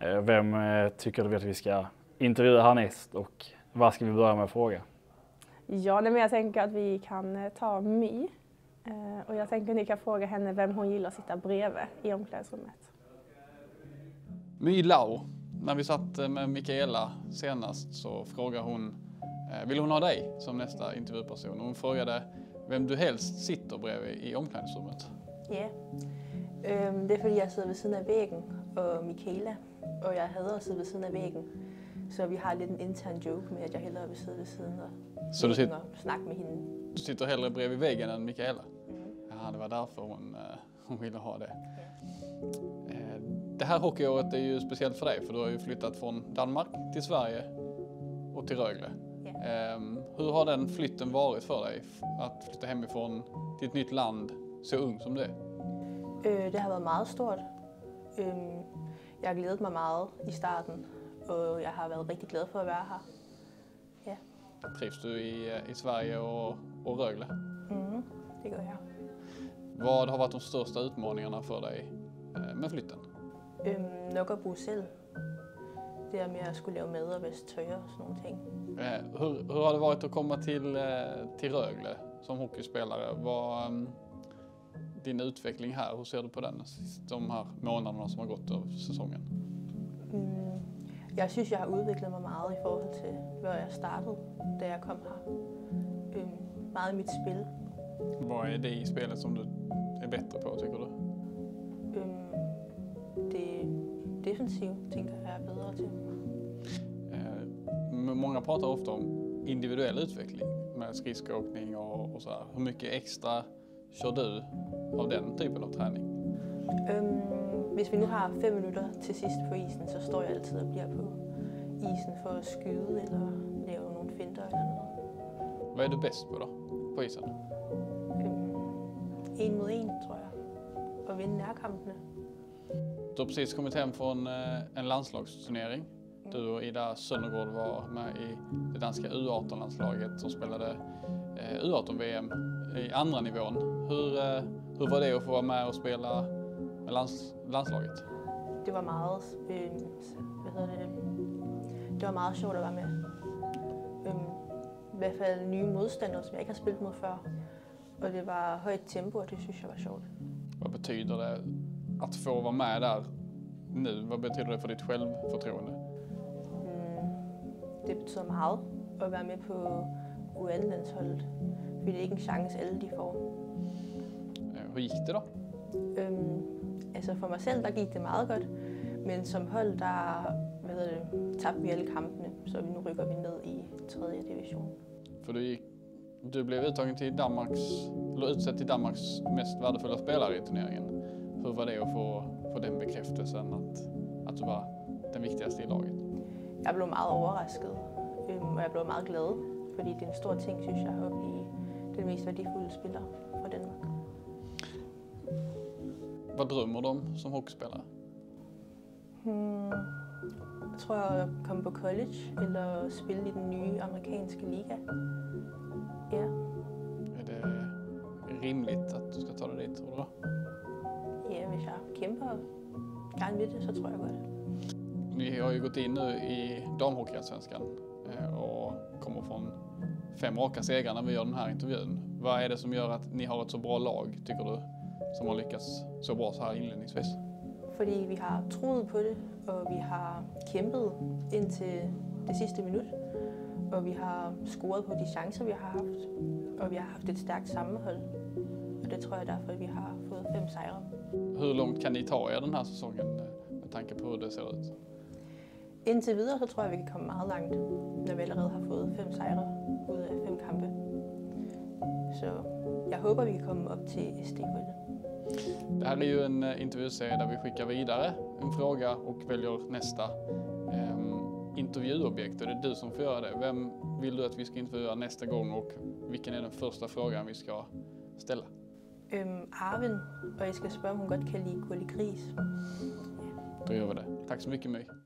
Vem tycker du att vi ska intervjua härnäst och vad ska vi börja med att fråga? Ja, men jag tänker att vi kan ta My. Och jag tänker att ni kan fråga henne vem hon gillar att sitta bredvid i omklädningsrummet. My Lau. När vi satt med Mikaela senast så frågade hon, vill hon ha dig som nästa intervjuperson? Hon frågade vem du helst sitter bredvid i omklädningsrummet. Ja, det är för att jag sitter vid sidan av väggen och Mikaela. Och jag hader att sitta vid sidan av väggen. Så vi har lite en intern joke med att jag hellre vill sitta vid sidan av väggen och snacka med henne. Du sitter hellre bredvid väggen än Mikaela? Ja, det var därför hon ville ha det. Det här hockeyåret är ju speciellt för dig, för du har ju flyttat från Danmark till Sverige och till Rögle. Hur har den flytten varit för dig, att flytta hemifrån till ett nytt land så ung som du är? Det har varit mycket stort. Jag har glädjat mig mycket i starten och jag har varit riktigt glad för att vara här. Ja. Trivs du i Sverige och Rögle? Det gör jag. Vad har varit de största utmaningarna för dig med flytten? Nok at bo selv. Det er med at skulle lave mad og vaske tøj og sådan nogle ting. Hur har det varit att komma till Rögle som hockeyspelare? Vad din utveckling här, hur ser du på den de här månaderna som har gått av säsongen? Jeg synes, jeg har udviklet mig meget i forhold til, hvor jeg startede, da jeg kom her. Meget i mit spil. Vad är det i spelet som du är bättre på, tycker du? Det defensivt, tänker jag är bättre till. Många pratar ofta om individuell utveckling med skridskoåkning och så här. Hur mycket extra kör du av den typen av träning? Hvis vi nu har 5 minutter til sidst på isen, så står jeg altid og bliver på isen for at skyde eller lave nogle finter eller noget. Vad är du bäst på då, på isen? 1 mod 1, tror jag. Og vinde nærkampene. Du har precis kommit hem från en landslagsturnering. Du och Ida Sönnergård var med i det danska U18-landslaget som spelade U18-VM i andra nivån. Hur var det att få vara med och spela med landslaget? Det var meget, det var meget sjovt at være med. I hvert fald nye modstandere, som jeg ikke har spillet mod før. Och det var högt tempo och det synes jag var sjovt. Vad betyder det att få vara med där nu? Vad betyder det för ditt självförtroende? Det betyder meget at være med på U18-landsholdet, for det er ikke en chance, alle de får. Hur gick det då? Altså for mig selv, der gik det meget godt, men som hold, der tabte vi alle kampene, så nu rykker vi ned i 3. division. För du blev uttagen till utsett till Danmarks mest värdefulla spelare i turneringen. Hur var det att få den bekräftelsen att du var den viktigaste i laget? Jeg blev meget overrasket, og jeg blev meget glad, fordi det er en stor ting, synes jeg, at blive den mest værdifulde spiller for Danmark. Vad drömmer du om som hockeyspelare? Jeg tror, at komme på college eller spille i den nye amerikanske liga. Ja. Är det rimligt att du ska ta dig dit, tror du? Ja, hvis jeg kæmper gerne ved det, så tror jeg godt. Ni har ju gått in nu i damhockeyallsvenskan och kommer från 5 raka segrar när vi gör den här intervjun. Vad är det som gör att ni har ett så bra lag, tycker du, som har lyckats så bra så här inledningsvis? Fordi vi har troet på det, og vi har kæmpet indtil det sidste minut. Og vi har scoret på de chancer, vi har haft. Og vi har haft et stærkt sammenhold. Og det tror jeg derfor, at vi har fået 5 sejre. Hur långt kan ni ta er den här säsongen med tanke på hur det ser ut? Indtil videre, så tror jeg, vi kan komme meget langt, når vi allerede har fået 5 sejre ud af 5 kampe. Så jeg håber, vi kan komme op til SD-guldet. Det här är ju en intervjuserie där vi skickar vidare en fråga och väljer nästa intervjuobjekt. Och det är du som får göra det. Vem vill du att vi ska intervjua nästa gång och vilken är den första frågan vi ska ställa? Arvin, og jeg skal spørge, om hun godt kan lide Gulli Gris. Då gör vi det. Tack så mycket, My.